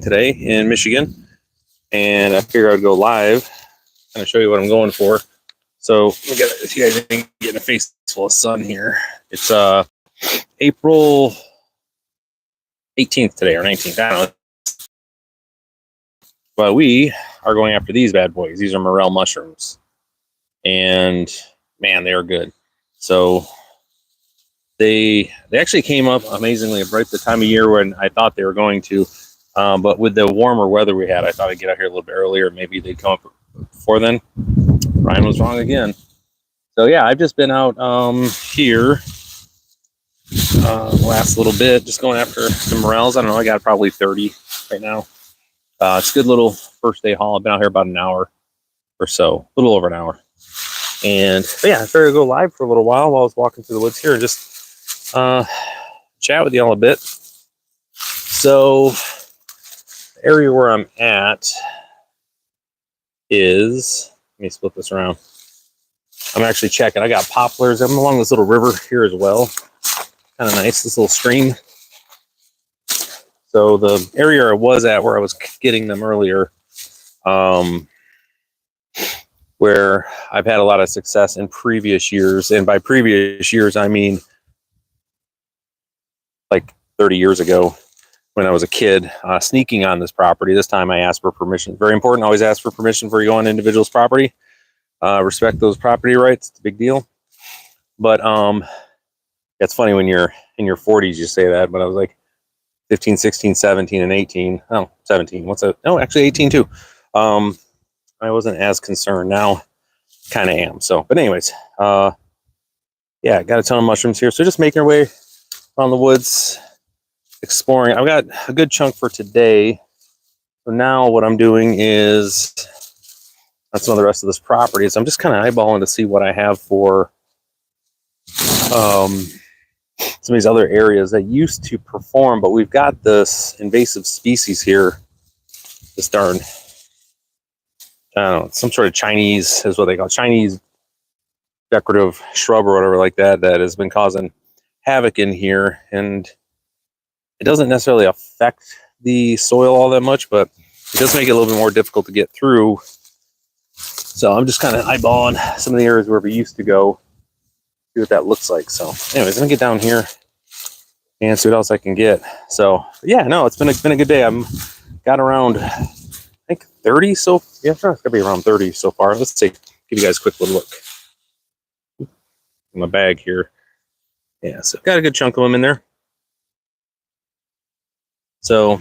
today in Michigan, and I figured I'd go live and show you what I'm going for. So we got, if you guys ain't getting a face full of sun here, it's April 18th today or 19th. I don't know. But we are going after these bad boys. These are Morel mushrooms, and man, they are good. So they actually came up amazingly right at the time of year when I thought they were going to. But with the warmer weather we had, I thought I'd get out here a little bit earlier. Maybe they'd come up before then. Ryan was wrong again. So yeah, I've just been out here last little bit, just going after some morels. I don't know, I got probably 30 right now. It's a good little first day haul. I've been out here about an hour or so, a little over an hour. And yeah, I figured to go live for a little while I was walking through the woods here and just chat with y'all a bit. So the area where I'm at is, let me split this around. I'm actually checking. I got poplars. I'm along this little river here as well. Kind of nice, this little stream. So the area I was at where I was getting them earlier, where I've had a lot of success in previous years, and by previous years I mean like 30 years ago when I was a kid, sneaking on this property. This time I asked for permission. Very important, always ask for permission before you go on individual's property. Respect those property rights. It's a big deal. But it's funny when you're in your 40s you say that, but I was like 15, 16, 17, and 18. Oh, 17. What's that? No, actually 18 too. I wasn't as concerned. Now kind of am. So, but anyways, yeah, got a ton of mushrooms here. So just making our way around the woods, exploring. I've got a good chunk for today. So now what I'm doing is, that's some of the rest of this property. So I'm just kind of eyeballing to see what I have for some of these other areas that used to perform, but we've got this invasive species here. This darn, I don't know, some sort of Chinese is what they call it, Chinese decorative shrub or whatever like that, that has been causing havoc in here. And it doesn't necessarily affect the soil all that much, but it does make it a little bit more difficult to get through. So I'm just kind of eyeballing some of the areas where we used to go, see what that looks like. So anyways, I'm gonna get down here and see what else I can get. So yeah, no, it's been a good day. I'm got around, I think 30 so, yeah, it's gonna be around 30 so far. Let's see, give you guys a quick little look in my bag here. Yeah, so got a good chunk of them in there. So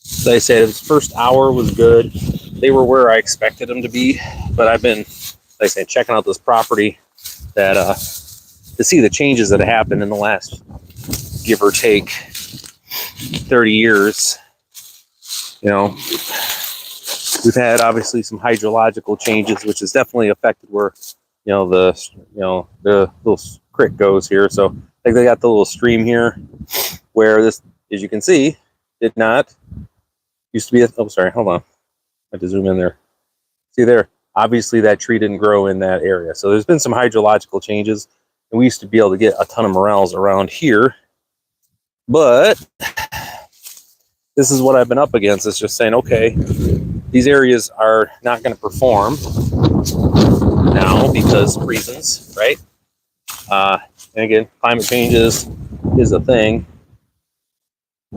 as I said, this first hour was good. They were where I expected them to be, but I've been, like I said, checking out this property that to see the changes that have happened in the last, give or take, 30 years. You know, we've had obviously some hydrological changes, which has definitely affected where the little creek goes here. So like they got the little stream here where this, as you can see, did not used to be. Oh, sorry, hold on. I have to zoom in there. See there, obviously that tree didn't grow in that area. So there's been some hydrological changes, and we used to be able to get a ton of morels around here. But this is what I've been up against. It's just saying, okay, these areas are not going to perform now because reasons, right? And again, climate change is a thing.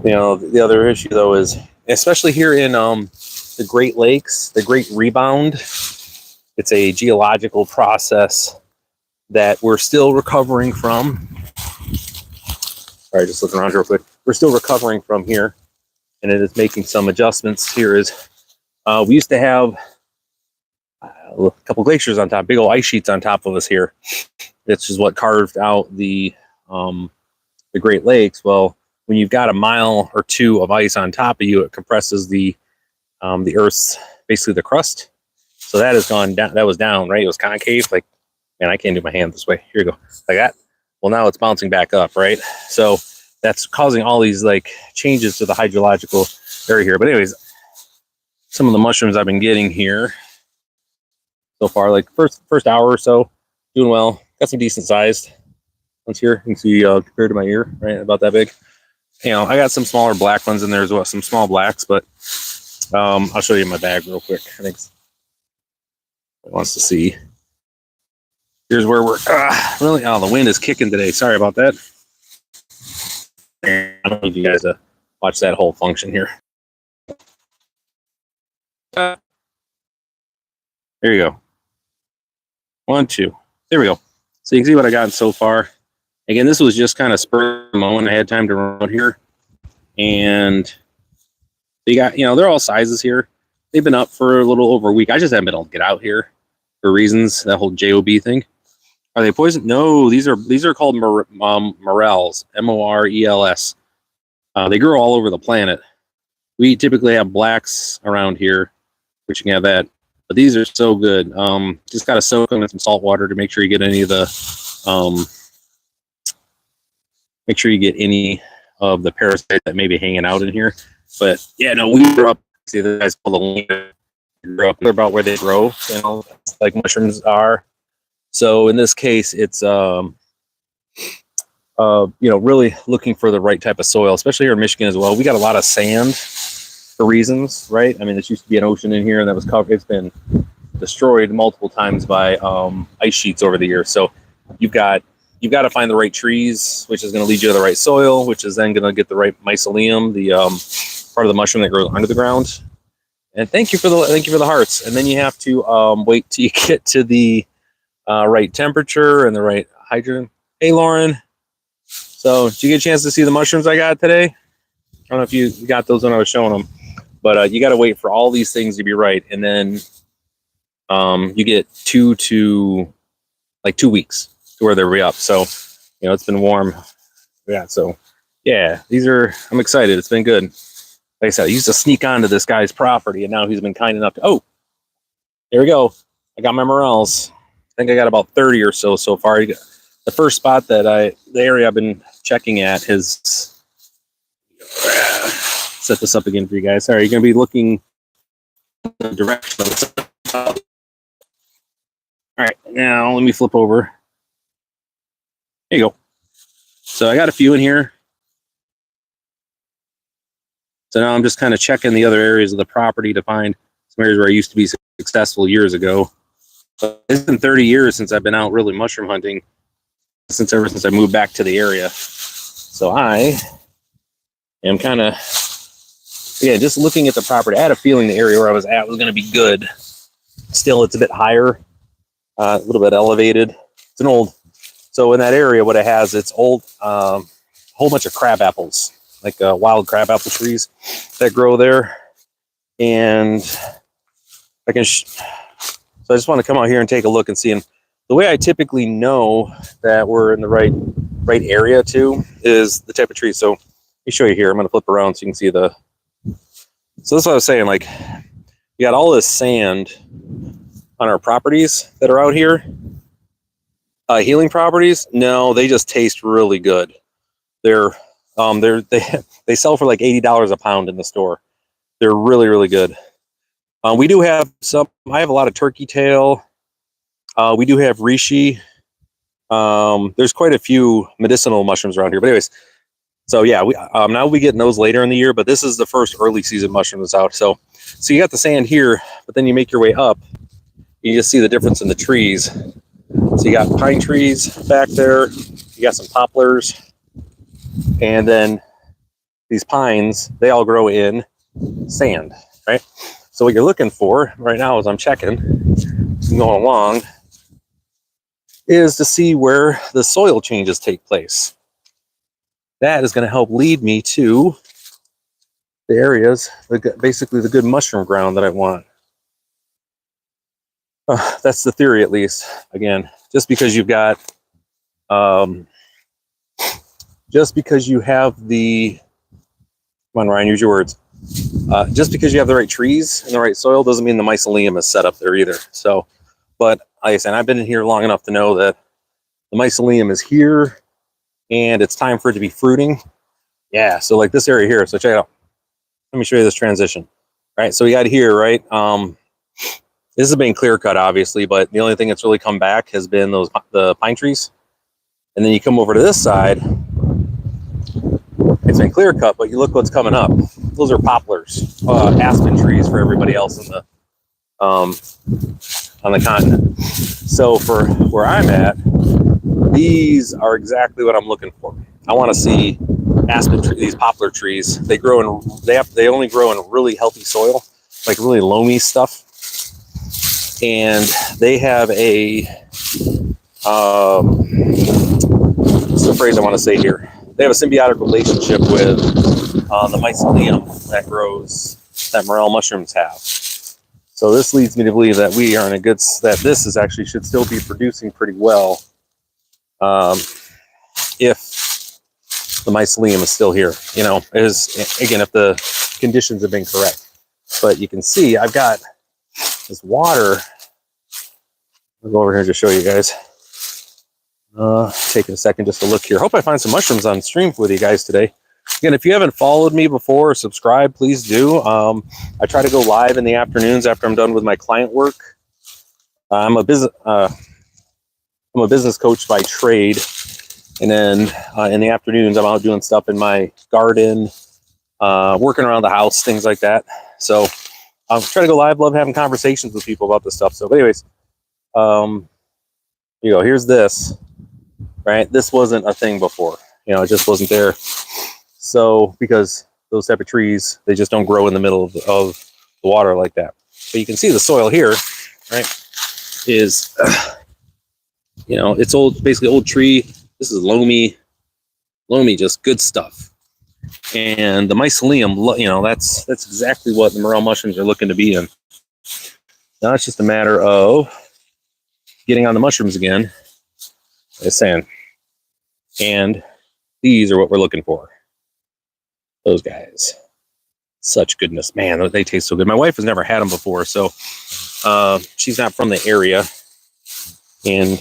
You know, the other issue though is, especially here in the Great Lakes, the Great Rebound, it's a geological process that we're still recovering from. All right, just looking around real quick. We're still recovering from here, and it is making some adjustments. Here is, we used to have a couple glaciers on top, big old ice sheets on top of us here. This is what carved out the Great Lakes. Well, when you've got a mile or two of ice on top of you, it compresses the Earth's, basically the crust. So that has gone down. That was down, right? It was concave. Like, man, I can't do my hand this way. Here you go, like that. Well, now it's bouncing back up, right? So that's causing all these like changes to the hydrological area here. But anyways, some of the mushrooms I've been getting here so far, like first hour or so, doing well. Got some decent sized ones here. You can see compared to my ear, right? About that big. You know, I got some smaller black ones in there as well, some small blacks, but I'll show you my bag real quick. I think it wants to see. Here's where we're really. Oh, the wind is kicking today. Sorry about that. I don't need you guys to watch that whole function here. There you go. 1, 2. There we go. So you can see what I got so far. Again, this was just kind of spur of the moment. I had time to run out here. And you got, you know, they're all sizes here. They've been up for a little over a week. I just haven't been able to get out here for reasons, that whole JOB thing. Are they poison? No, these are called Morels, Morels. They grow all over the planet. We typically have blacks around here, which you can have that. But these are so good. Just got to soak them in some salt water to make sure you get any of the parasites that may be hanging out in here. But yeah, no, we grew up. See, the guys call the grew up about where they grow, you know, like mushrooms are. So in this case, it's you know, really looking for the right type of soil, especially here in Michigan as well. We got a lot of sand for reasons, right? I mean, this used to be an ocean in here, and that was covered. It's been destroyed multiple times by ice sheets over the years. So you've got to find the right trees, which is going to lead you to the right soil, which is then going to get the right mycelium, the part of the mushroom that grows under the ground. And thank you for the hearts. And then you have to wait till you get to the right temperature and the right hydrogen. Hey, Lauren. So did you get a chance to see the mushrooms I got today? I don't know if you got those when I was showing them, but you got to wait for all these things to be right. And then you get 2 weeks to where they're up. So, you know, it's been warm. Yeah. So yeah, I'm excited. It's been good. Like I said, I used to sneak onto this guy's property, and now he's been kind enough to, oh, there we go. I got my morels. I think I got about 30 or so far. The first spot the area I've been checking at is, set this up again for you guys. Sorry, you're going to be looking in the direction of the, all right, now let me flip over. There you go. So I got a few in here. So now I'm just kind of checking the other areas of the property to find some areas where I used to be successful years ago. But it's been 30 years since I've been out really mushroom hunting, ever since I moved back to the area. So I am kind of, again, just looking at the property. I had a feeling the area where I was at was going to be good. Still, it's a bit higher, a little bit elevated. It's an old, so in that area, what it has, it's old, a whole bunch of crab apples, like wild crab apple trees that grow there. And I can, so I just want to come out here and take a look and see. And the way I typically know that we're in the right area too is the type of tree. So let me show you here. I'm going to flip around so you can see the, so that's what I was saying. Like, we got all this sand on our properties that are out here. Healing properties, no, they just taste really good. They sell for like $80 a pound in the store. They're really, really good. We do have some. I have a lot of turkey tail. We do have reishi. There's quite a few medicinal mushrooms around here. But anyways, so yeah, now we'll be getting those later in the year. But this is the first early season mushroom that's out. So you got the sand here, but then you make your way up. You just see the difference in the trees. So you got pine trees back there. You got some poplars, and then these pines. They all grow in sand, right? So what you're looking for right now, as I'm checking, going along, is to see where the soil changes take place. That is going to help lead me to the areas, basically the good mushroom ground that I want. That's the theory, at least. Again, just because you've got, just because you have the, come on, Ryan, use your words. Just because you have the right trees and the right soil doesn't mean the mycelium is set up there either. So, but like I said, I've been in here long enough to know that the mycelium is here and it's time for it to be fruiting. Yeah, so like this area here, so check it out. Let me show you this transition. All right, so we got here, right? This has been clear cut, obviously, but the only thing that's really come back has been the pine trees. And then you come over to this side, It's been clear cut, but you look what's coming up. Those are poplars, aspen trees for everybody else in the on the continent. So for where I'm at, these are exactly what I'm looking for. I want to see aspen trees, these poplar trees. They grow in they only grow in really healthy soil, like really loamy stuff, and they have a what's the phrase I want to say here? They have a symbiotic relationship with the mycelium that grows, that morel mushrooms have. So this leads me to believe that we are in a good, that this is actually should still be producing pretty well, if the mycelium is still here. You know, is again, if the conditions have been correct. But you can see I've got this water. I'll go over here and just show you guys. Taking a second just to look here. Hope I find some mushrooms on stream with you guys today. Again, if you haven't followed me before or subscribed, please do. I try to go live in the afternoons after I'm done with my client work. I'm a business coach by trade, and then in the afternoons I'm out doing stuff in my garden, working around the house, things like that. So I'm trying to go live. Love having conversations with people about this stuff. So, but anyways, you go. Here's this. Right, this wasn't a thing before. You know, it just wasn't there. So because those type of trees, they just don't grow in the middle of the water like that. But you can see the soil here, right, is, you know, it's old, basically old tree. This is loamy, just good stuff. And the mycelium, you know, that's exactly what the morel mushrooms are looking to be in. Now it's just a matter of getting on the mushrooms again, as saying, and these are what we're looking for. Those guys, such goodness, man, they taste so good. My wife has never had them before, so she's not from the area, and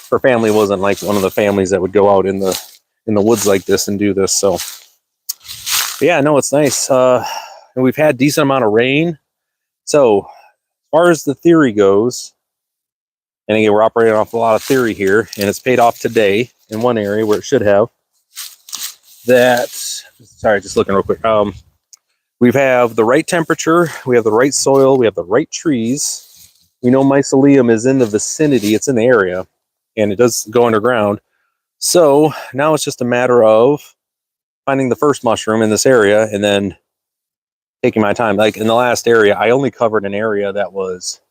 her family wasn't like one of the families that would go out in the woods like this and do this. So but yeah, no, it's nice. And we've had decent amount of rain. So as far as the theory goes, and again, we're operating off a lot of theory here, and it's paid off today in one area where it should have. That, sorry, just looking real quick. We have the right temperature, we have the right soil, we have the right trees. We know mycelium is in the vicinity, it's in the area, and it does go underground. So now it's just a matter of finding the first mushroom in this area and then taking my time. Like in the last area, I only covered an area that was,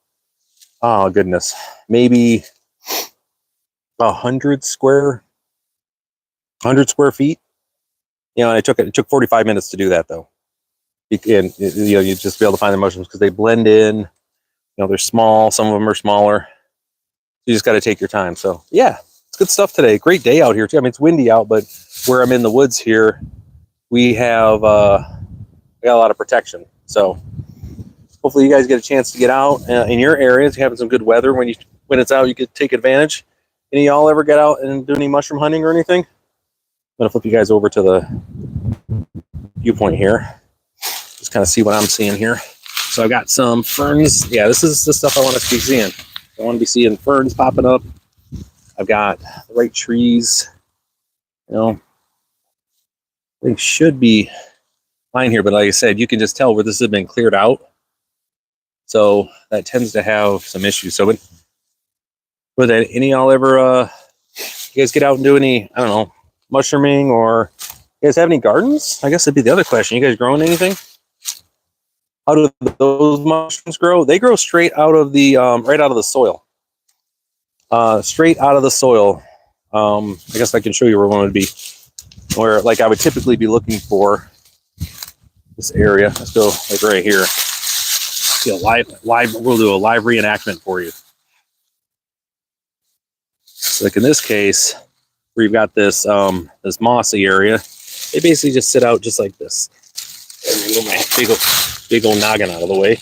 oh goodness, maybe 100 square feet. You know, and it took 45 minutes to do that though. And you know, you just be able to find the mushrooms because they blend in. You know, they're small. Some of them are smaller. You just got to take your time. So yeah, it's good stuff today. Great day out here too. I mean, it's windy out, but where I'm in the woods here, we have we got a lot of protection. So hopefully you guys get a chance to get out in your areas. You're having some good weather when it's out. You could take advantage. Any of y'all ever get out and do any mushroom hunting or anything? I'm gonna flip you guys over to the viewpoint here. Just kind of see what I'm seeing here. So I've got some ferns. Yeah, this is the stuff I want to be seeing. I want to be seeing ferns popping up. I've got the right trees. You know, they should be fine here, but like I said, you can just tell where this has been cleared out. So that tends to have some issues. So with that, any y'all ever you guys get out and do any, I don't know, mushrooming, or you guys have any gardens? I guess that'd be the other question. You guys growing anything? How do those mushrooms grow? They grow straight out of the right out of the soil. Straight out of the soil. I guess I can show you where one would be. Where like I would typically be looking for this area. Let's go like right here. See a live. We'll do a live reenactment for you. So like in this case, where you've got this this mossy area, they basically just sit out just like this. Move my big old noggin out of the way,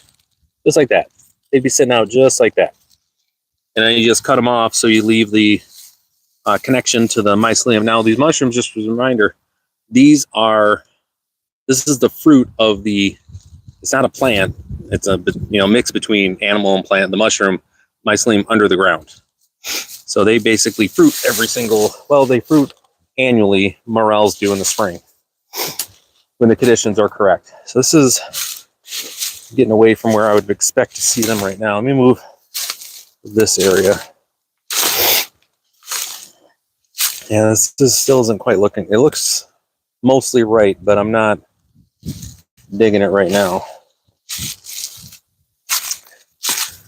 just like that. They'd be sitting out just like that, and then you just cut them off so you leave the connection to the mycelium. Now these mushrooms, just as a reminder, this is the fruit of the. It's not a plant. It's a mix between animal and plant. The mushroom mycelium under the ground. So they basically fruit every single. Well, they fruit annually Morels do in the spring when the conditions are correct. So this is getting away from where I would expect to see them right now. Let me move this area. Yeah, this still isn't quite looking. It looks mostly right, but I'm not digging it right now.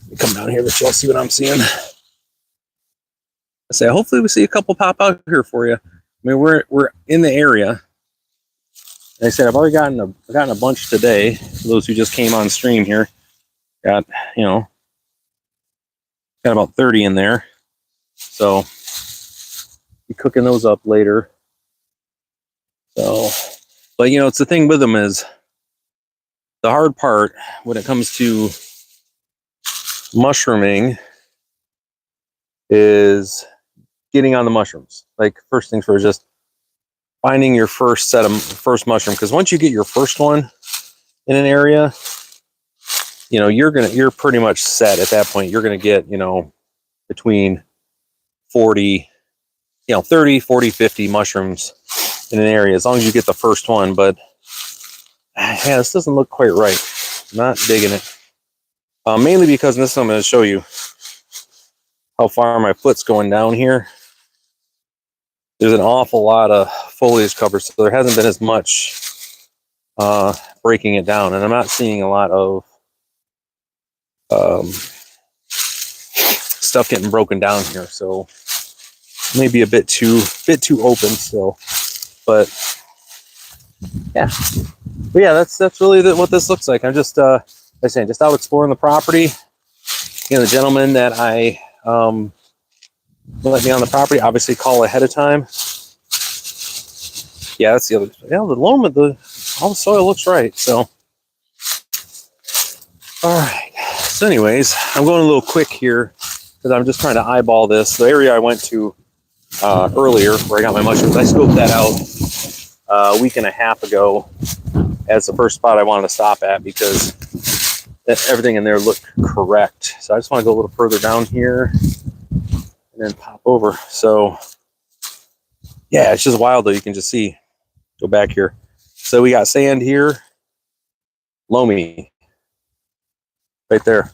Let me come down here, let y'all see what I'm seeing. I say, hopefully we see a couple pop out here for you. I mean, we're in the area. Like I said, I've already gotten a bunch today. For those who just came on stream here, got about 30 in there. So be cooking those up later. So, but it's the thing with them is the hard part when it comes to mushrooming is getting on the mushrooms. Like first things first, just finding your first mushroom, because once you get your first one in an area, you're pretty much set at that point. You're gonna get between 30, 40, 50 mushrooms in an area as long as you get the first one. But yeah, this doesn't look quite right. I'm not digging it. Mainly because this I'm going to show you how far my foot's going down here. There's an awful lot of foliage cover, so there hasn't been as much breaking it down, and I'm not seeing a lot of stuff getting broken down here. So maybe a bit too open still, but yeah. But yeah, that's really what this looks like. I'm just like I say, just out exploring the property. The gentleman that I let me on the property obviously call ahead of time. Yeah, that's the other. Yeah, the loam of all the soil looks right. So all right. So anyways, I'm going a little quick here because I'm just trying to eyeball this. The area I went to earlier where I got my mushrooms, I scoped that out a week and a half ago as the first spot I wanted to stop at because everything in there looked correct. So I just want to go a little further down here and then pop over. So yeah, it's just wild though. You can just see, go back here. So we got sand here, loamy right there.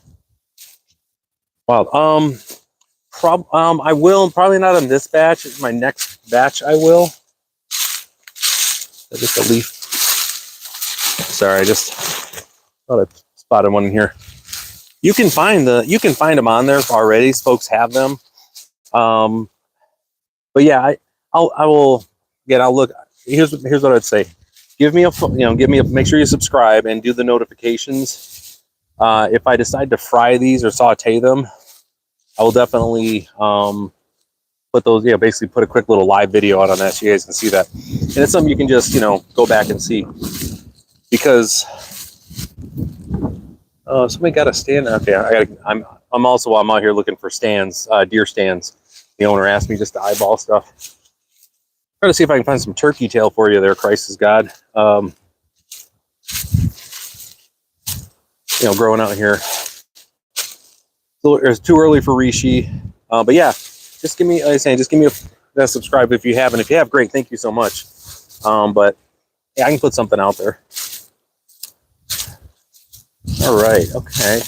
Wild. I will probably not on this batch. My next batch I will. Just a leaf. Sorry, I just thought I spotted one in here. You can find them on there already. Folks have them. But yeah, I will. Again, I'll look. Here's what I'd say. Make sure you subscribe and do the notifications. If I decide to fry these or saute them, I will definitely put those. Yeah, basically put a quick little live video out on that so you guys can see that. And it's something you can just go back and see because. Somebody got a stand. Okay, I'm also while I'm out here looking for stands, deer stands. The owner asked me just to eyeball stuff. Try to see if I can find some turkey tail for you there, Christ is God. Growing out here. It's too early for reishi. But yeah, just give me, like I say, just give me a subscribe if you haven't. If you have, great, thank you so much. But yeah, I can put something out there. All right, okay.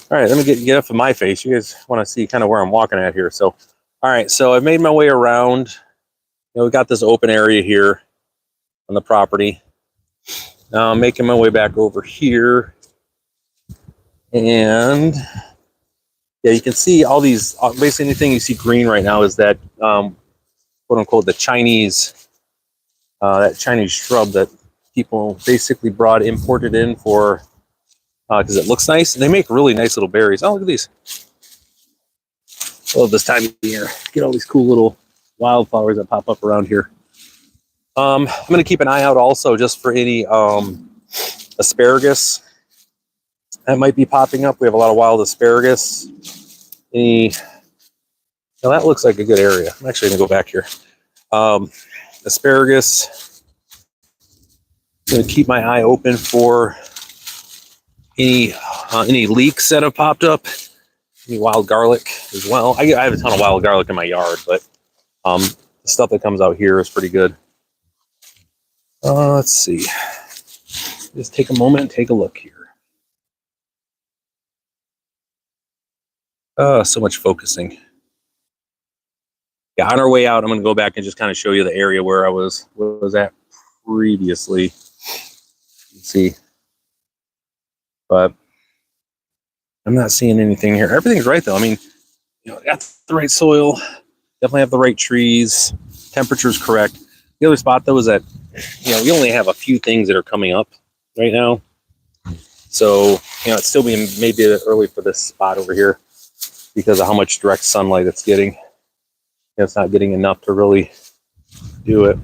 All right, let me get up to my face. You guys want to see kind of where I'm walking at here. So, all right, so I've made my way around. We got this open area here on the property. Now I'm making my way back over here. And yeah, you can see all these, basically anything you see green right now is that, quote unquote, the Chinese, that Chinese shrub that people basically imported in for, because it looks nice. They make really nice little berries. Oh, look at these. I love this time of year. Get all these cool little wildflowers that pop up around here. I'm going to keep an eye out also just for any asparagus that might be popping up. We have a lot of wild asparagus. Now that looks like a good area. I'm actually going to go back here. Asparagus. I'm going to keep my eye open for any leaks that have popped up. any wild garlic as well. I have a ton of wild garlic in my yard, but the stuff that comes out here is pretty good. Let's see. Just take a moment and take a look here. So much focusing. Yeah, on our way out, I'm going to go back and just kind of show you the area where I was at previously. Let's see. But I'm not seeing anything here. Everything's right, though. I mean, got the right soil. Definitely have the right trees. Temperature's correct. The other spot, though, is that, we only have a few things that are coming up right now. So, it's still being maybe a bit early for this spot over here because of how much direct sunlight it's getting. It's not getting enough to really do it.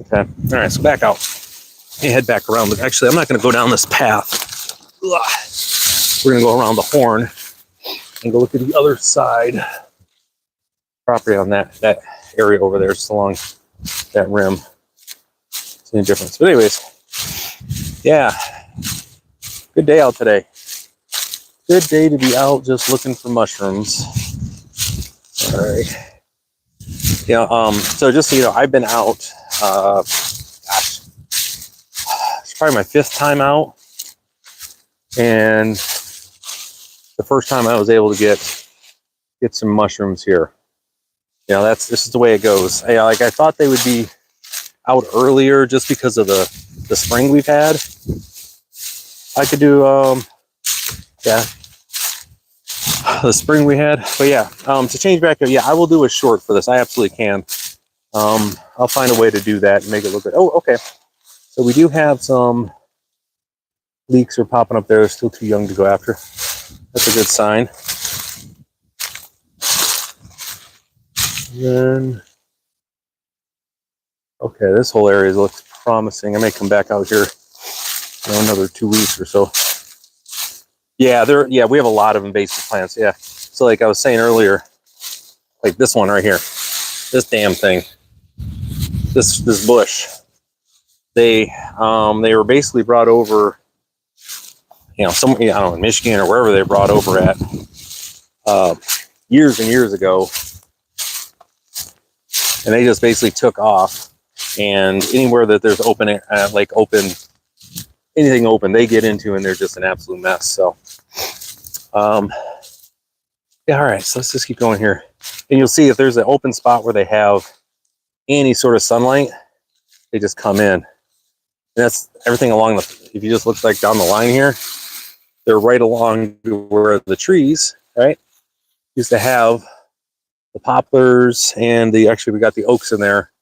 Okay. All right, so back out. Hey, head back around. But actually, I'm not going to go down this path. We're going to go around the horn and go look at the other side property on that area over there, just along that rim. See any difference? But anyways, yeah, good day out today. Good day to be out just looking for mushrooms. All right. So just so you know, I've been out, gosh, it's probably my 5th time out. And the first time I was able to get some mushrooms here. This is the way it goes. I thought they would be out earlier just because of the spring we've had. I could do, the spring we had. But yeah, to change back here, I will do a short for this. I absolutely can. I'll find a way to do that and make it look good. Oh, okay. So we do have some leeks are popping up there. They're still too young to go after. That's a good sign. And then, okay, this whole area looks promising. I may come back out here another 2 weeks or so. Yeah, we have a lot of invasive plants. Yeah. So like I was saying earlier, like this one right here, this damn thing, this bush, they were basically brought over, somewhere, I don't know, in Michigan or wherever they were brought over at, years and years ago. And they just basically took off, and anywhere that there's anything open, they get into, and they're just an absolute mess. So, yeah, all right, so let's just keep going here. And you'll see if there's an open spot where they have any sort of sunlight, they just come in. And that's everything along if you just look like down the line here, they're right along where the trees, right, used to have the poplars and we got the oaks in there.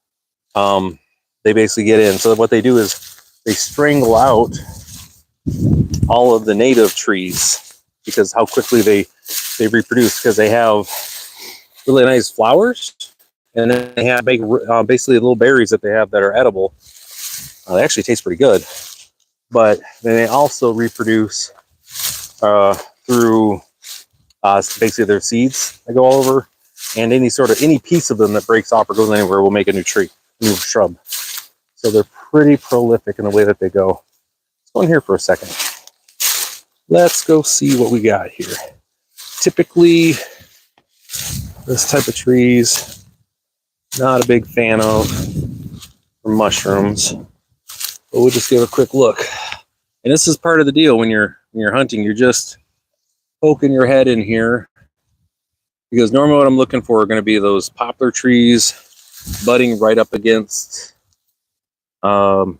They basically get in. So what they do is they strangle out all of the native trees because how quickly they reproduce, because they have really nice flowers, and then they have basically little berries that they have that are edible. They actually taste pretty good, but then they also reproduce through basically their seeds that go all over, and any piece of them that breaks off or goes anywhere will make a new tree, new shrub. So they're pretty prolific in the way that they go. Let's go in here for a second. Let's go see what we got here. Typically, this type of trees, not a big fan of for mushrooms, but we'll just give a quick look. And this is part of the deal when you're hunting. You're just poking your head in here, because normally what I'm looking for are going to be those poplar trees budding right up against pine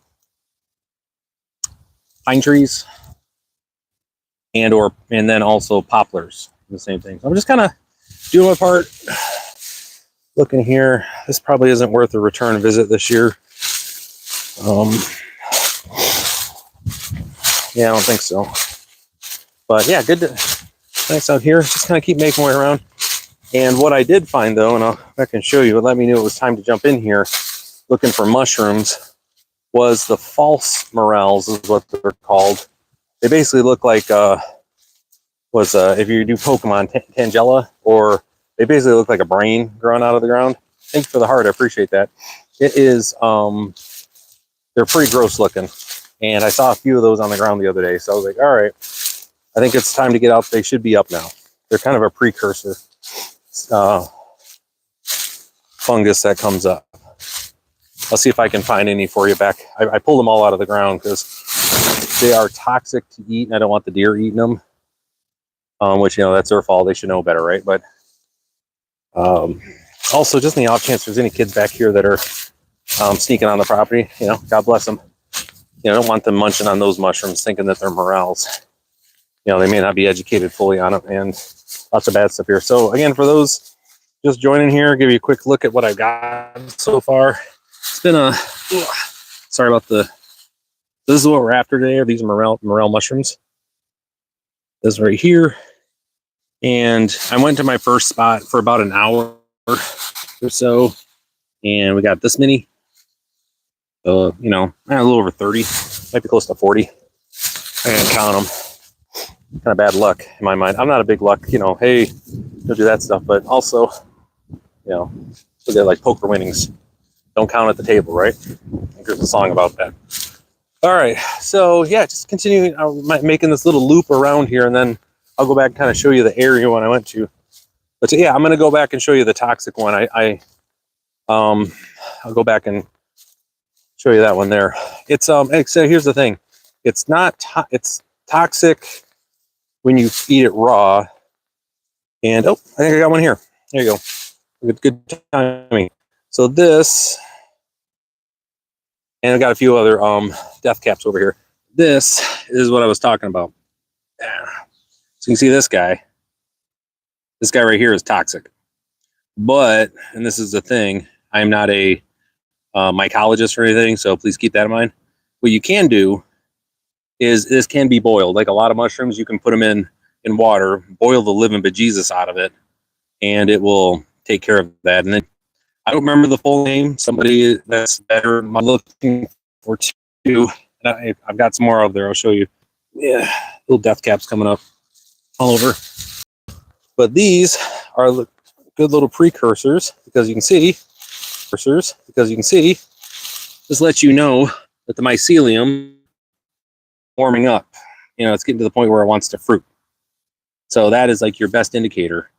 trees, and then also poplars, the same thing. So I'm just kind of doing my part, looking here. This probably isn't worth a return visit this year. Yeah, I don't think so. But yeah, nice out here. Just kind of keep making my way around. And what I did find, though, and I can show you, it let me know it was time to jump in here looking for mushrooms, was the false morels is what they're called. They basically look like if you do Pokemon Tangela, or they basically look like a brain growing out of the ground. Thank you for the heart. I appreciate that. It is they're pretty gross looking, and I saw a few of those on the ground the other day, so I was like, all right, I think it's time to get out. They should be up now. They're kind of a precursor fungus that comes up. I'll see if I can find any for you back. I pulled them all out of the ground because they are toxic to eat, and I don't want the deer eating them. Which, you know, that's their fault. They should know better, right? But also, just in the off chance there's any kids back here that are sneaking on the property, you know, God bless them. You know, I don't want them munching on those mushrooms thinking that they're morels. You know, they may not be educated fully on it, and lots of bad stuff here. So again, for those just joining here, give you a quick look at what I've got so far. It's been a, sorry about the, this is what we're after today, are these morel mushrooms. This right here. And I went to my first spot for about an hour or so, and we got this many. You know, a little over 30, might be close to 40. I didn't count them. Kind of bad luck in my mind. I'm not a big luck, you know, hey, don't do that stuff, but also, you know, they're like poker winnings. Don't count at the table, right? I think there's a song about that. All right, so yeah, just continuing making this little loop around here, and then I'll go back and kind of show you the area one I went to. But yeah, I'm going to go back and show you the toxic one. I'll go back and show you that one there. It's so here's the thing. It's not it's toxic when you eat it raw. And oh, I think I got one here. There you go. Good timing. So this, and I got a few other death caps over here. This is what I was talking about. So you can see this guy. This guy right here is toxic. But, and this is the thing, I'm not a mycologist or anything, so please keep that in mind. What you can do is this can be boiled. Like a lot of mushrooms, you can put them in water, boil the living bejesus out of it, and it will take care of that. And then I don't remember the full name. Somebody that's better, I'm looking for two. And I've got some more over there. I'll show you. Yeah, little death caps coming up all over. But these are good little precursors because you can see, this lets you know that the mycelium warming up. You know, it's getting to the point where it wants to fruit. So that is like your best indicator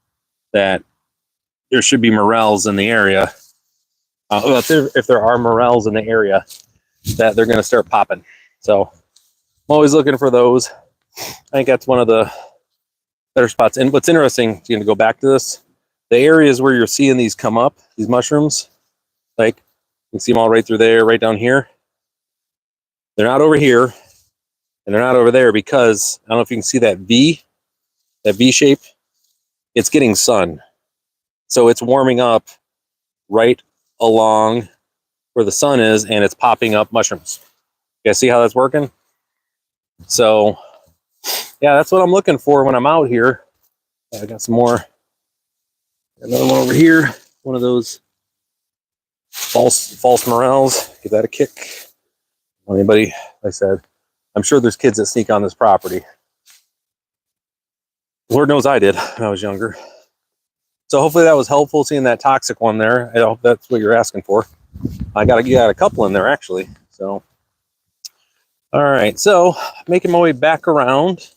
that there should be morels in the area. Well, if there are morels in the area, that they're going to start popping. So I'm always looking for those. I think that's one of the better spots. And what's interesting, going to go back to this, the areas where you're seeing these come up, these mushrooms, like you can see them all right through there, right down here. They're not over here, and they're not over there because I don't know if you can see that V shape. It's getting sun. So it's warming up right along where the sun is, and it's popping up mushrooms. You guys see how that's working? So yeah, that's what I'm looking for when I'm out here. I got some more. Another one over here. One of those false morels. Give that a kick. Anybody, like I said, I'm sure there's kids that sneak on this property. Lord knows I did when I was younger. So hopefully that was helpful, seeing that toxic one there. I hope that's what you're asking for. I got a couple in there actually. So, all right. So making my way back around.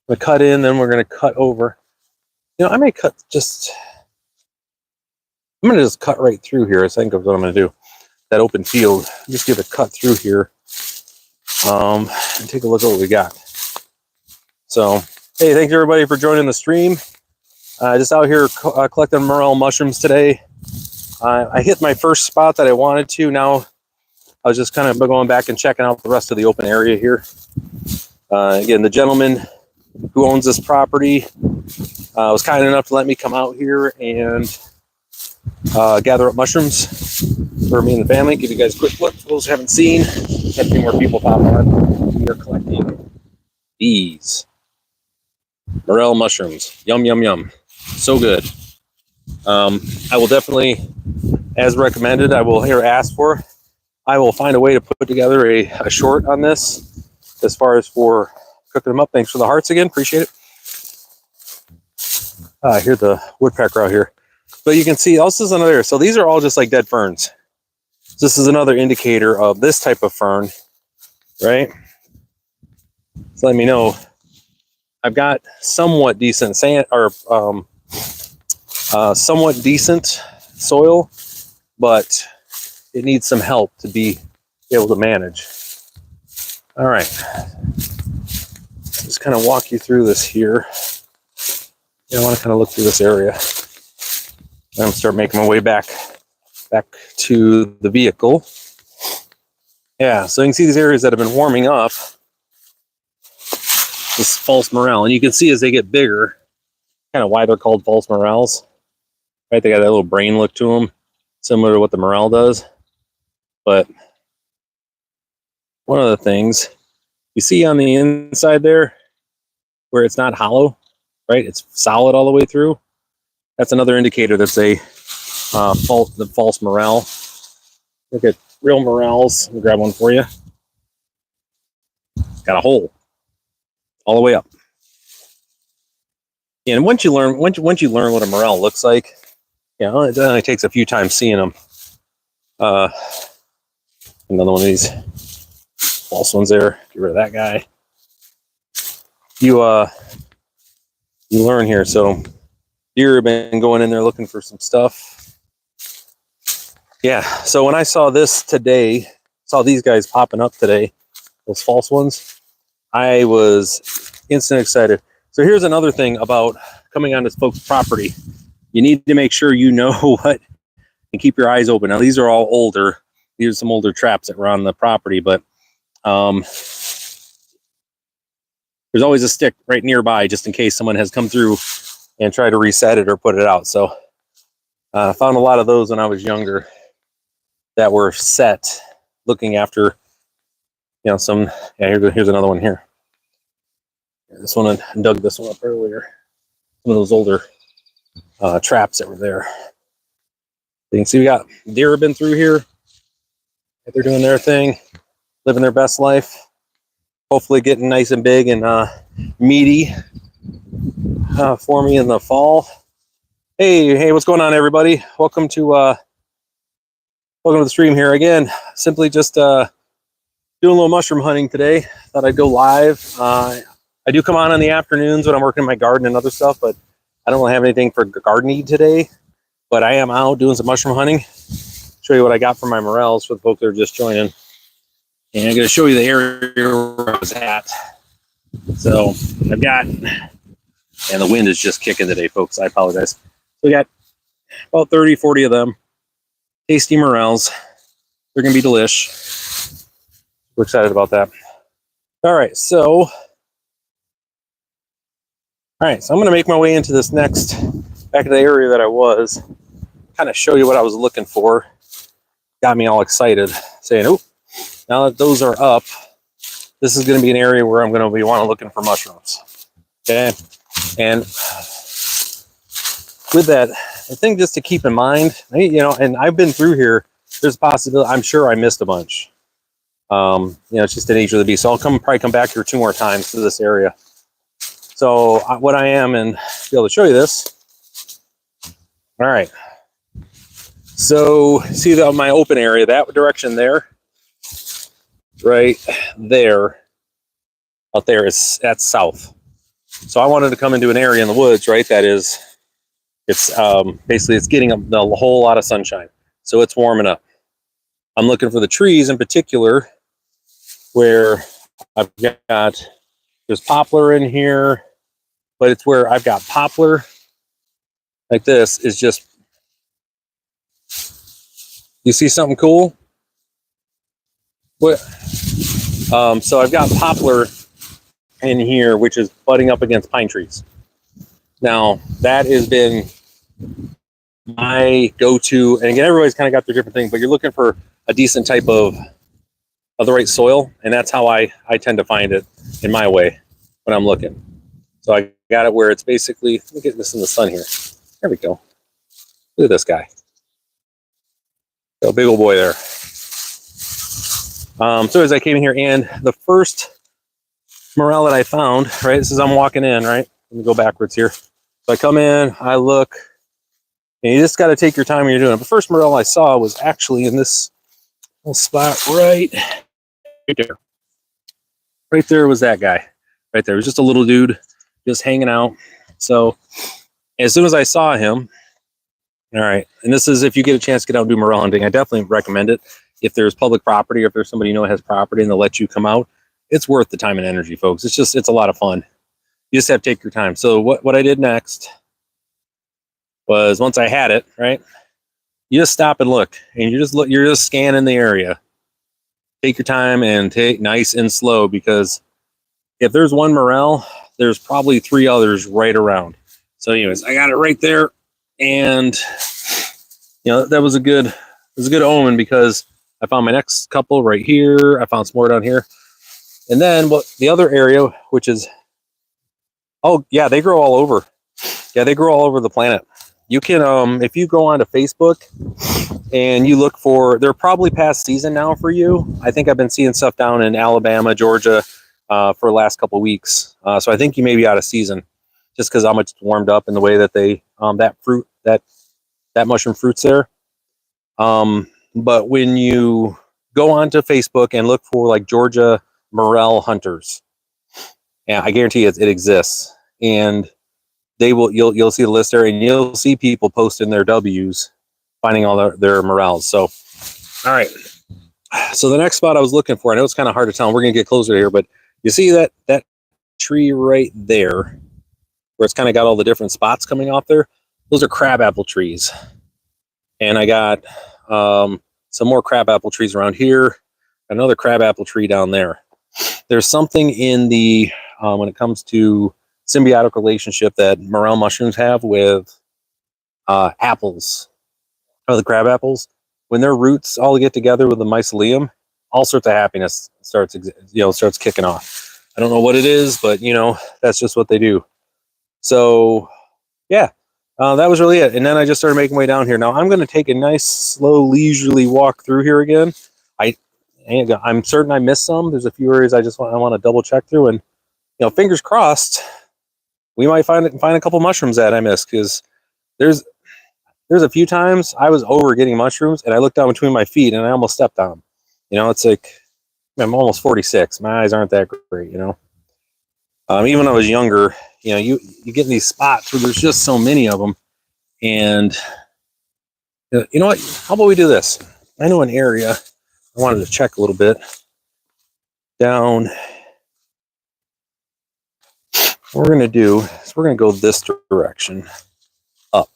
I'm gonna cut in, then we're gonna cut over. You know, I may cut just. I'm gonna just cut right through here. I think of what I'm gonna do. That open field. Just give a cut through here. And take a look at what we got. So, hey, thanks everybody for joining the stream. Just out here collecting morel mushrooms today. I hit my first spot that I wanted to. Now I was just kind of going back and checking out the rest of the open area here. Again, the gentleman who owns this property was kind enough to let me come out here and gather up mushrooms for me and the family. Give you guys a quick look for those who haven't seen. Got a few more people pop on. We are collecting these morel mushrooms. Yum, yum, yum. So good. I will definitely, as recommended, I will ask for. I will find a way to put together a short on this as far as for cooking them up. Thanks for the hearts again. Appreciate it. I hear the woodpecker out here. But you can see, also is another. So these are all just like dead ferns. This is another indicator of this type of fern, right? So let me know I've got somewhat decent sand or somewhat decent soil, but it needs some help to be able to manage. All right, just kind of walk you through this here. I want to kind of look through this area. I'm gonna start making my way back to the vehicle. Yeah, so you can see these areas that have been warming up. This false morel, and you can see as they get bigger, kind of why they're called false morels. Right, they got that little brain look to them, similar to what the morel does. But one of the things you see on the inside there, where it's not hollow, right? It's solid all the way through. That's another indicator that's a false morel. Look at real morels. Let me grab one for you. Got a hole all the way up. And once you learn what a morel looks like, it only takes a few times seeing them. Another one of these false ones there. Get rid of that guy. You learn here. So deer have been going in there looking for some stuff. Yeah. So when I saw this today, saw these guys popping up today, those false ones, I was instant excited. So here's another thing about coming on this folks' property. You need to make sure you know what and keep your eyes open. Now these are all older. These are some older traps that were on the property, but there's always a stick right nearby just in case someone has come through and tried to reset it or put it out. So I found a lot of those when I was younger that were set looking after, some, here's another one here. This one, I dug this one up earlier. Some of those older traps that were there. You can see we got deer have been through here. They're doing their thing, living their best life. Hopefully getting nice and big and meaty for me in the fall. Hey, what's going on, everybody? Welcome to the stream here again. Simply just doing a little mushroom hunting today. Thought I'd go live. I do come on in the afternoons when I'm working in my garden and other stuff, but I don't really have anything for gardening today. But I am out doing some mushroom hunting. Show you what I got from my morels for the folks that are just joining. And I'm going to show you the area where I was at. So I've got, and the wind is just kicking today, folks. I apologize. So we got about 30, 40 of them. Tasty morels. They're going to be delish. We're excited about that. All right, so I'm going to make my way into this next, back to the area that I was, kind of show you what I was looking for. Got me all excited, saying, oh, now that those are up, this is going to be an area where I'm going to be looking for mushrooms. Okay, and with that, the thing just to keep in mind, and I've been through here, there's a possibility, I'm sure I missed a bunch. It's just the nature of the beast. So I'll probably come back here 2 more times to this area. So what I am, and be able to show you this. All right. So see my open area, that direction there, right there, out there that's south. So I wanted to come into an area in the woods, right? It's basically it's getting a whole lot of sunshine. So it's warming up. I'm looking for the trees in particular where I've got, there's poplar in here, but it's where I've got poplar like this is just, you see something cool? What? So I've got poplar in here, which is butting up against pine trees. Now that has been my go-to, and again, everybody's kind of got their different thing, but you're looking for a decent type of the right soil, and that's how I tend to find it in my way when I'm looking. So I got it where it's basically, let me get this in the sun here. There we go. Look at this guy. A big old boy there. So as I came in here, and the first morel that I found, right, this is I'm walking in, right? Let me go backwards here. So I come in, I look, and you just got to take your time when you're doing it. The first morel I saw was actually in this little spot right there. Right there was that guy. Right there. It was just a little dude. just hanging out. So as soon as I saw him, all right, and this is if you get a chance to get out and do morel hunting, I definitely recommend it. If there's public property or if there's somebody you know has property and they'll let you come out, it's worth the time and energy, folks. It's a lot of fun. You just have to take your time. So what I did next was, once I had it, right, you just stop and look, and you're just scanning the area. Take your time and take nice and slow, because if there's one morel, there's probably 3 others right around. So anyways, I got it right there, and that was a good omen, because I found my next couple right here. I found some more down here. And then the other area, which is, oh yeah, they grow all over. Yeah, they grow all over the planet. You can, if you go onto Facebook and you look for, they're probably past season now for you. I think I've been seeing stuff down in Alabama, Georgia, for the last couple of weeks. So I think you may be out of season, just because how much it's warmed up and the way that they, that mushroom fruit's there. But when you go onto Facebook and look for like Georgia morel hunters, yeah, I guarantee it exists, and you'll see the list there, and you'll see people posting their W's, finding all their morels. So, all right. So the next spot I was looking for, I know it's kind of hard to tell. We're gonna get closer here, but you see that tree right there, where it's kind of got all the different spots coming off there. Those are crabapple trees, and I got some more crabapple trees around here. Another crabapple tree down there. There's something in the when it comes to symbiotic relationship that morel mushrooms have with apples, or the crab apples. When their roots all get together with the mycelium, all sorts of happiness starts kicking off. I don't know what it is, but that's just what they do. So yeah, that was really it. And then I just started making my way down here. Now I'm going to take a nice, slow, leisurely walk through here again. I'm certain I missed some. There's a few areas I want to double check through, and fingers crossed, we might find a couple mushrooms that I missed, because there's a few times I was over getting mushrooms and I looked down between my feet and I almost stepped on them. It's like, I'm almost 46. My eyes aren't that great, Even when I was younger, you get in these spots where there's just so many of them. And you know what? How about we do this? I know an area I wanted to check a little bit down. What we're going to do is we're going to go this direction up,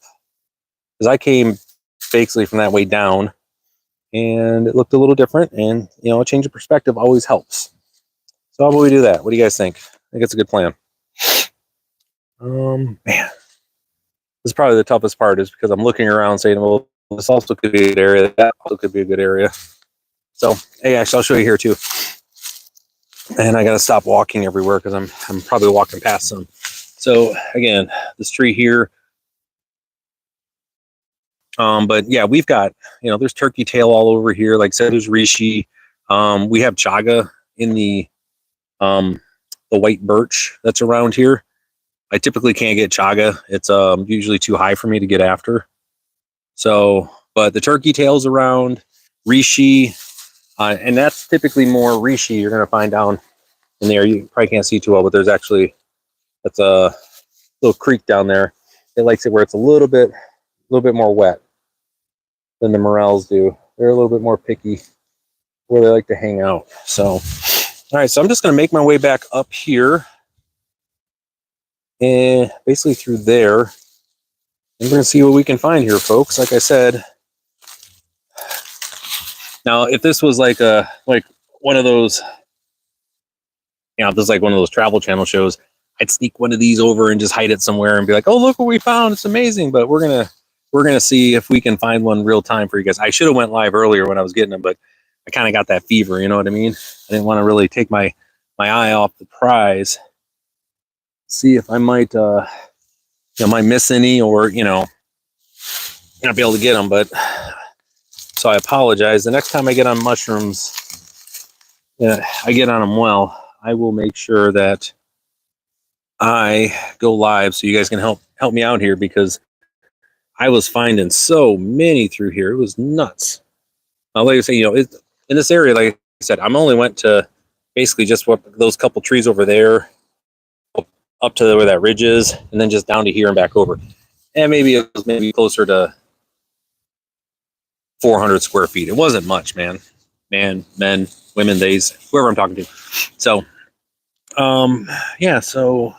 because I came basically from that way down, and it looked a little different, and a change of perspective always helps. So how about we do that? What do you guys think? I think it's a good plan. Man, this is probably the toughest part, is because I'm looking around saying, well, this also could be a good area, that also could be a good area. So hey, actually, I'll show you here too. And I got to stop walking everywhere, because I'm probably walking past some. So again, this tree here. But yeah, we've got, there's turkey tail all over here. Like I said, there's reishi. We have chaga in the white birch that's around here. I typically can't get chaga. It's usually too high for me to get after. So, but the turkey tail's around, reishi, and that's typically more reishi you're going to find down in there. You probably can't see too well, but that's a little creek down there. It likes it where it's a little bit more wet than the morels do. They're a little bit more picky where they like to hang out. So, all right, so I'm just going to make my way back up here, and basically through there, and we're going to see what we can find here, folks. Like I said, now if this was like one of those, if this is like one of those Travel Channel shows, I'd sneak one of these over and just hide it somewhere and be like, oh, look what we found, it's amazing. But we're gonna see if we can find one real time for you guys. I should have went live earlier when I was getting them, but I kind of got that fever, you know what I mean? I didn't want to really take my eye off the prize. See if I might might miss any, or not be able to get them. But so I apologize. The next time I get on mushrooms, I get on them well, I will make sure that I go live so you guys can help me out here, because I was finding so many through here. It was nuts. Like I say, in this area, like I said, I'm only went to basically just those couple trees over there, up to where that ridge is, and then just down to here and back over. And maybe it was maybe closer to 400 square feet. It wasn't much, man. Men, women, theys, whoever I'm talking to. So, yeah, so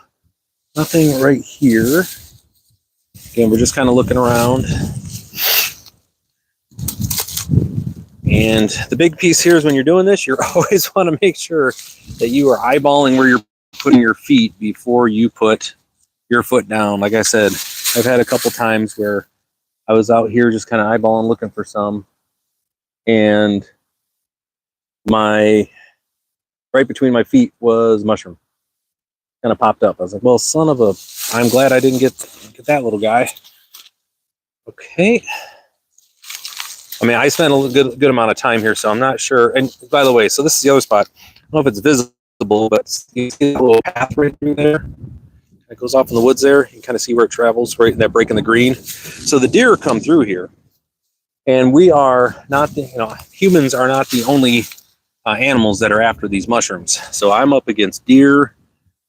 nothing right here. Again, we're just kind of looking around. And the big piece here is when you're doing this, you always want to make sure that you are eyeballing where you're putting your feet before you put your foot down. Like I said, I've had a couple times where I was out here just kind of eyeballing, looking for some, and right between my feet was mushroom. Kind of popped up. I was like, well, son of a, I'm glad I didn't get that little guy. Okay. I mean, I spent a good amount of time here, so I'm not sure. And by the way, so this is the other spot. I don't know if it's visible, but you see a little path right through there. It goes off in the woods there. You can kind of see where it travels, right in that break in the green. So the deer come through here. And we are not, humans are not the only animals that are after these mushrooms. So I'm up against deer.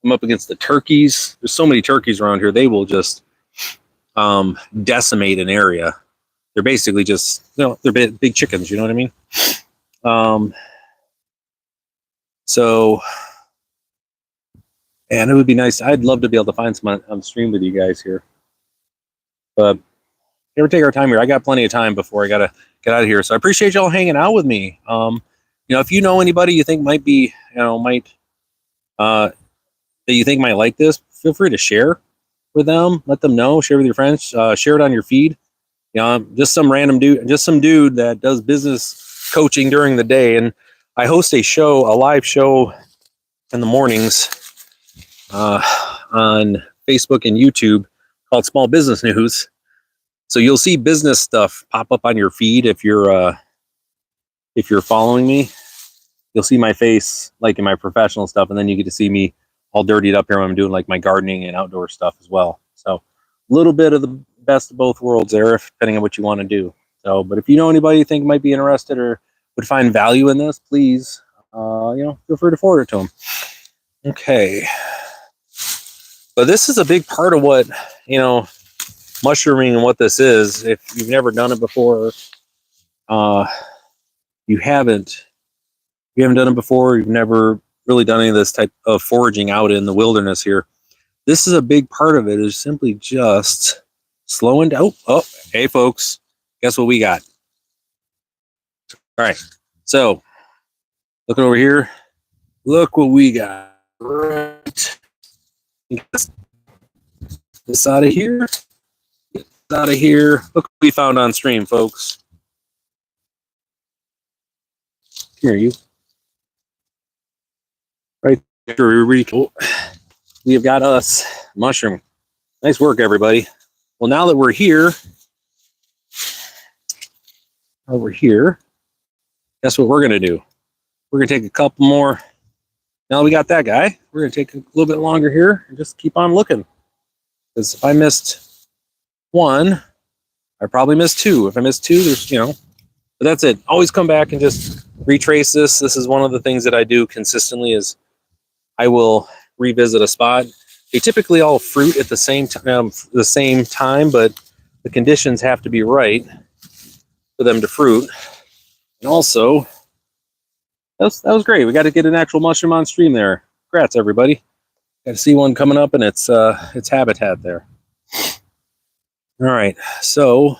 I'm up against the turkeys. There's so many turkeys around here. They will just decimate an area. They're basically just, they're big chickens. You know what I mean? So, and it would be nice. I'd love to be able to find some on stream with you guys here. But never take our time here. I got plenty of time before I got to get out of here. So I appreciate y'all hanging out with me. If you know anybody you think might be, that you think might like this, feel free to share with them. Let them know. Share with your friends. Share it on your feed. Just some random dude, that does business coaching during the day. And I host a live show in the mornings on Facebook and YouTube called Small Business News. So you'll see business stuff pop up on your feed if you're following me. You'll see my face like in my professional stuff, and then you get to see me all dirtied up here when I'm doing like my gardening and outdoor stuff as well. So a little bit of the best of both worlds there, depending on what you want to do. So, but if you know anybody you think might be interested or would find value in this, please, feel free to forward it to them. Okay. But this is a big part of what, mushrooming and what this is. If you've never done it before, you haven't done it before, you've never really done any of this type of foraging out in the wilderness here. This is a big part of it, is simply just slowing down. Oh, hey folks, guess what we got? All right, so looking over here, look what we got. Right, this out of here. Out of here. Look what we found on stream, folks. Here, you. Right there, really cool. We have got us mushroom. Nice work, everybody. Well, now that we're here, guess what we're going to do? We're going to take a couple more. Now we got that guy. We're going to take a little bit longer here and just keep on looking. Because if I missed one, I probably missed two. If I missed two, there's, but that's it. Always come back and just retrace this. This is one of the things that I do consistently, is I will revisit a spot. They typically all fruit at the same time, but the conditions have to be right for them to fruit. And also, that was great. We got to get an actual mushroom on stream there. Congrats, everybody. Got to see one coming up in its habitat there. All right, so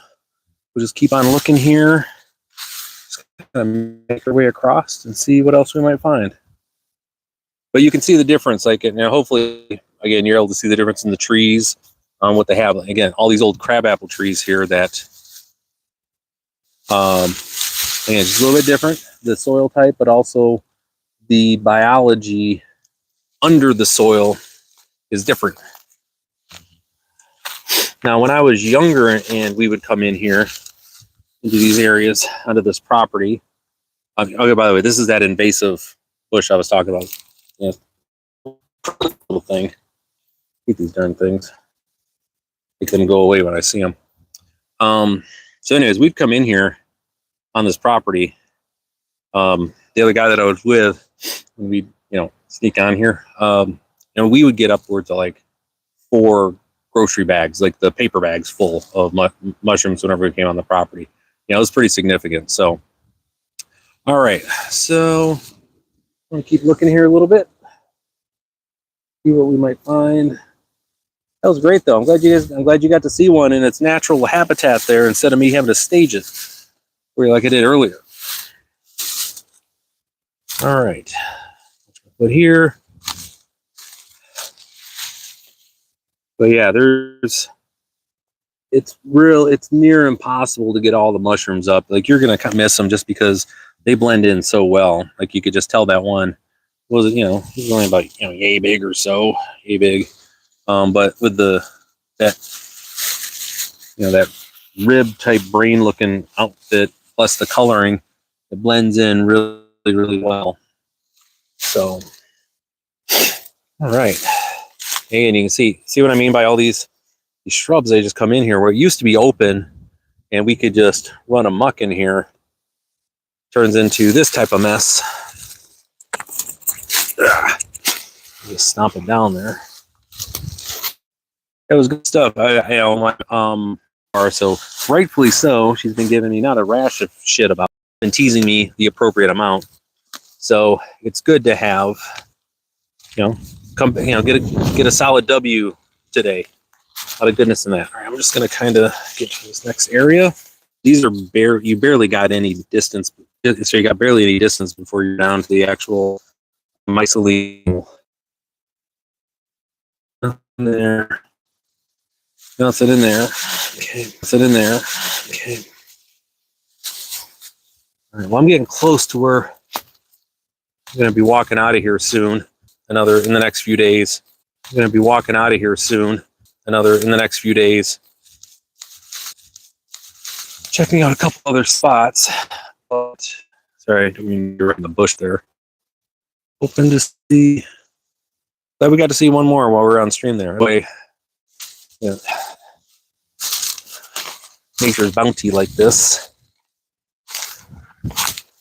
we'll just keep on looking here. Just kind of make our way across and see what else we might find. But you can see the difference. Like, hopefully, again, you're able to see the difference in the trees on what they have. Again, all these old crabapple trees here that, again, just a little bit different, the soil type, but also the biology under the soil is different. Now, when I was younger and we would come in here into these areas under this property, okay, by the way, this is that invasive bush I was talking about. Yeah, little thing. Keep these darn things. Make them go away when I see them. So anyways, we'd come in here on this property. The other guy that I was with, when we, sneak on here, we would get upwards of like 4 grocery bags, like the paper bags full of mushrooms whenever we came on the property. It was pretty significant. So, all right. So I'm going to keep looking here a little bit, see what we might find. That was great, though. I'm glad you got to see one in its natural habitat there instead of me having to stage it like I did earlier. All right. Put here. But yeah, it's near impossible to get all the mushrooms up. Like, you're going to miss them just because they blend in so well. Like, you could just tell that one was, it was only about, yay big or so, yay big. But with that rib type brain looking outfit plus the coloring, it blends in really, really well. So, all right. Hey, and you can see what I mean by all these shrubs. They just come in here where it used to be open and we could just run amok in here. Turns into this type of mess. Just stomp it down there. It was good stuff. So rightfully so, she's been giving me not a rash of shit about it, and teasing me the appropriate amount. So it's good to have, get a solid W today. A lot of goodness in that. All right, I'm just gonna kind of get to this next area. These are you barely got any distance, so you got barely any distance before you're down to the actual mycelium. Nothing there. Nothing in there. Okay. Nothing in there. Okay. All right. Well, I'm getting close to where I'm going to be walking out of here soon. In the next few days. I'm going to be walking out of here soon. In the next few days. Checking out a couple other spots. But sorry, I didn't mean you're in the bush there. Hoping to see. Glad we got to see one more while we're on stream there. Anyway, yeah. Nature's bounty like this.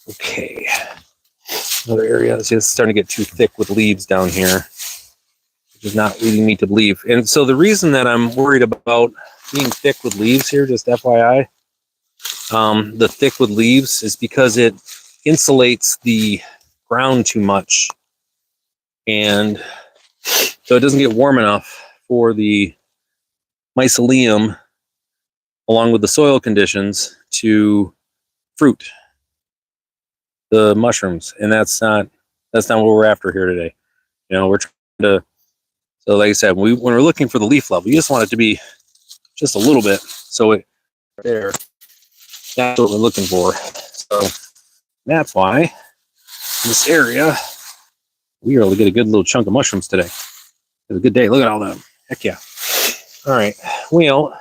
Okay. Another area that's just starting to get too thick with leaves down here, which is not leading me to believe. And so the reason that I'm worried about being thick with leaves here, just FYI, the thick with leaves is because it insulates the ground too much. And so it doesn't get warm enough for the mycelium, along with the soil conditions, to fruit the mushrooms. And that's not what we're after here today. We're trying to, so like I said, when we're looking for the leaf level, you just want it to be just a little bit. So it there, that's what we're looking for. So that's why in this area, we are able to get a good little chunk of mushrooms today. It's a good day. Look at all them. Heck yeah. All right. Well, I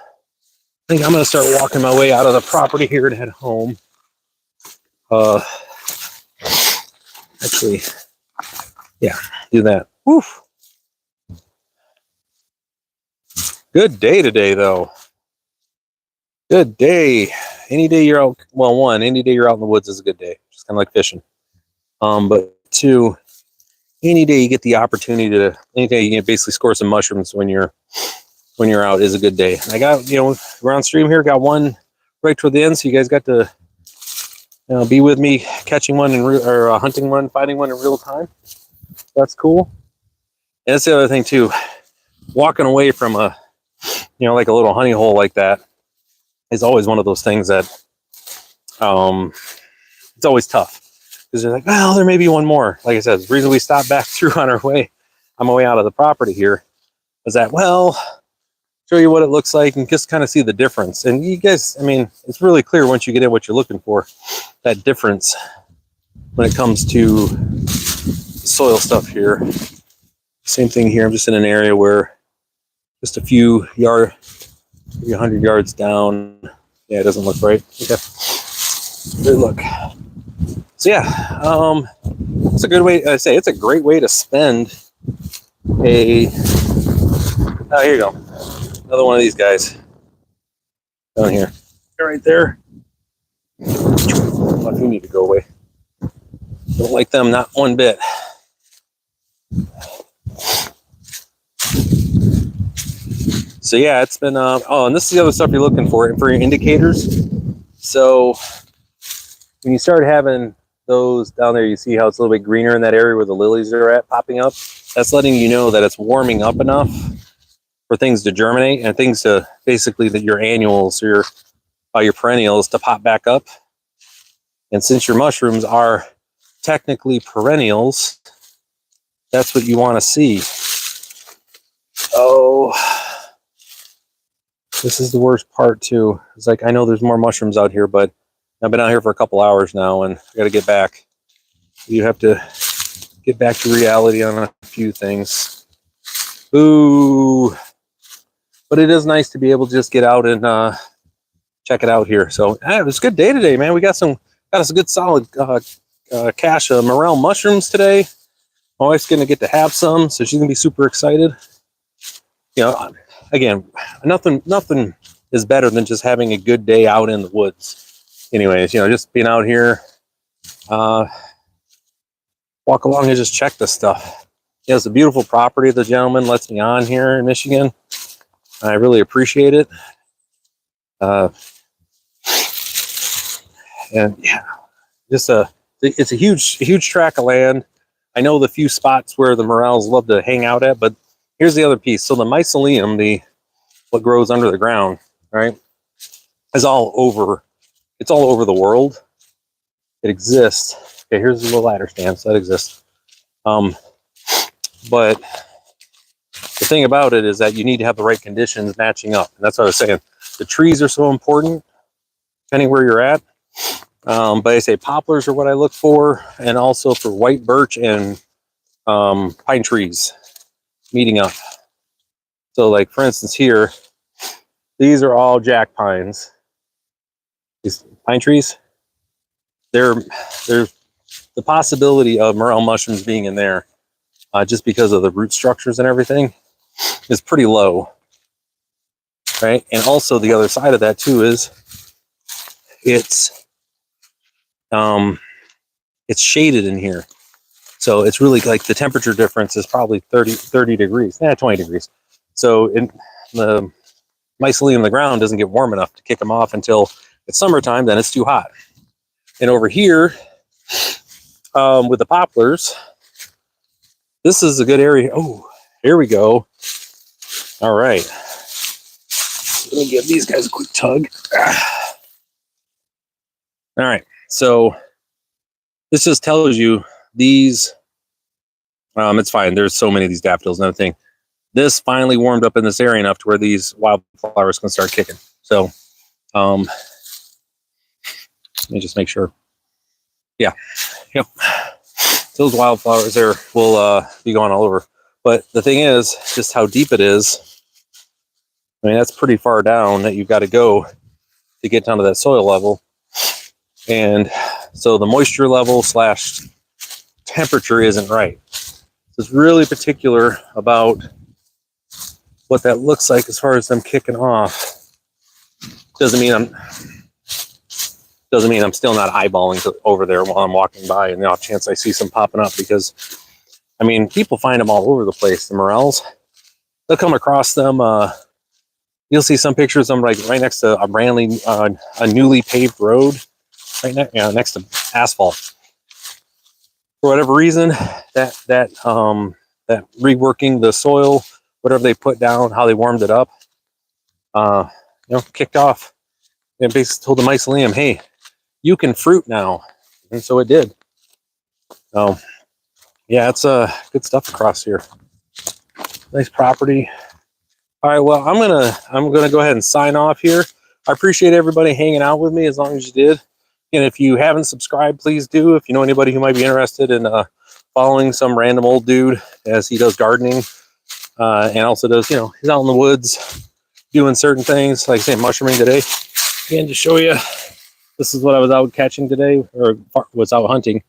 think I'm going to start walking my way out of the property here and head home. Actually, yeah, do that. Woof. Good day today, though. Good day. Any day you're out, any day you're out in the woods is a good day. Just kind of like fishing. But 2, any day you get the opportunity to, any day you can basically score some mushrooms when you're out is a good day. I got, we're on stream here, got one right toward the end, so you guys got to be with me catching one or hunting one, finding one in real time. That's cool. And that's the other thing too. Walking away from like a little honey hole like that is always one of those things that it's always tough. Because they're like, well, there may be one more. Like I said, the reason we stopped back through on our way out of the property here is that, show you what it looks like and just kind of see the difference. And you guys, it's really clear once you get in what you're looking for, that difference when it comes to soil stuff here. Same thing here. I'm just in an area where just a few maybe 100 yards down. Yeah, it doesn't look right. Okay. Good look. So yeah, it's a good way. I say it's a great way to spend a. Oh, here you go. Another one of these guys down here. Right there. Well, you need to go away. Don't like them, not one bit. So yeah, it's been oh, and this is the other stuff you're looking for your indicators. So when you start having those down there, you see how it's a little bit greener in that area where the lilies are at popping up. That's letting you know that it's warming up enough for things to germinate and things to basically that your annuals or your perennials to pop back up. And since your mushrooms are technically perennials, that's what you want to see. Oh, this is the worst part too. It's like, I know there's more mushrooms out here, but I've been out here for a couple hours now and I got to get back. You have to get back to reality on a few things. Ooh. But it is nice to be able to just get out and check it out here. So it was a good day today, man. We got us a good solid cache of Morel mushrooms today. My wife's going to get to have some, so she's going to be super excited. You know, again, nothing is better than just having a good day out in the woods. Anyways, you know, just being out here, walk along and just check this stuff. Yeah, it's a beautiful property the gentleman lets me on here in Michigan. I really appreciate it. And yeah, just it's a huge tract of land. I know the few spots where the Morels love to hang out at, but here's the other piece. So the mycelium, what grows under the ground, right, is all over. It's all over the world. It exists. Okay, here's the little ladder stand. So that exists. But the thing about it is that you need to have the right conditions matching up. And that's what I was saying. The trees are so important, depending where you're at. But I say poplars are what I look for, and also for white birch and pine trees meeting up. So like, for instance, here, these are all jack pines. These pine trees, there's the possibility of morel mushrooms being in there just because of the root structures and everything is pretty low, right? And also the other side of that too is it's shaded in here. So it's really like the temperature difference is probably 30 degrees, 20 degrees. So the mycelium in the ground doesn't get warm enough to kick them off until it's summertime, then it's too hot. And over here, with the poplars, this is a good area. Oh, here we go. All right. Let me give these guys a quick tug. All right. So this just tells you these, it's fine. There's so many of these daffodils and everything. This finally warmed up in this area enough to where these wildflowers can start kicking. So, let me just make sure. Yeah. Yep. Those wildflowers there will be going all over. But the thing is, just how deep it is. I mean, that's pretty far down that you've got to go to get down to that soil level. And so the moisture level / temperature isn't right. So it's really particular about what that looks like as far as them kicking off. Doesn't mean I'm still not eyeballing over there while I'm walking by, and the off chance I see some popping up, because I mean, people find them all over the place. The Morels, they'll come across them. You'll see some pictures of them like right next to a newly paved road, right next to asphalt. For whatever reason, that reworking the soil, whatever they put down, how they warmed it up, kicked off, and basically told the mycelium, hey, you can fruit now. And so it did. So yeah, it's good stuff across here. Nice property. All right, well, I'm gonna go ahead and sign off here. I appreciate everybody hanging out with me as long as you did. And if you haven't subscribed, please do. If you know anybody who might be interested in following some random old dude as he does gardening, and also does, he's out in the woods doing certain things, like say mushrooming today. Again, to show you, this is what I was out catching today, or was out hunting,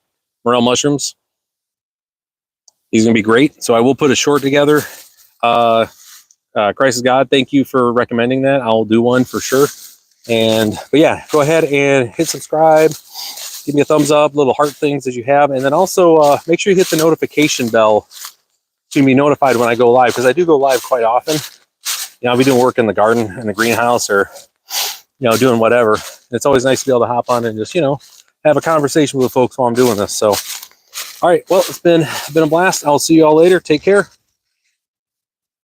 morel mushrooms. He's gonna be great. So I will put a short together. Christ is God, thank you for recommending that. I'll do one for sure. But yeah, go ahead and hit subscribe, give me a thumbs up, little heart things that you have, and then also make sure you hit the notification bell to be notified when I go live, because I do go live quite often. I'll be doing work in the garden, in the greenhouse, or, doing whatever. It's always nice to be able to hop on and just, have a conversation with folks while I'm doing this. So, all right, well, it's been a blast. I'll see you all later. Take care.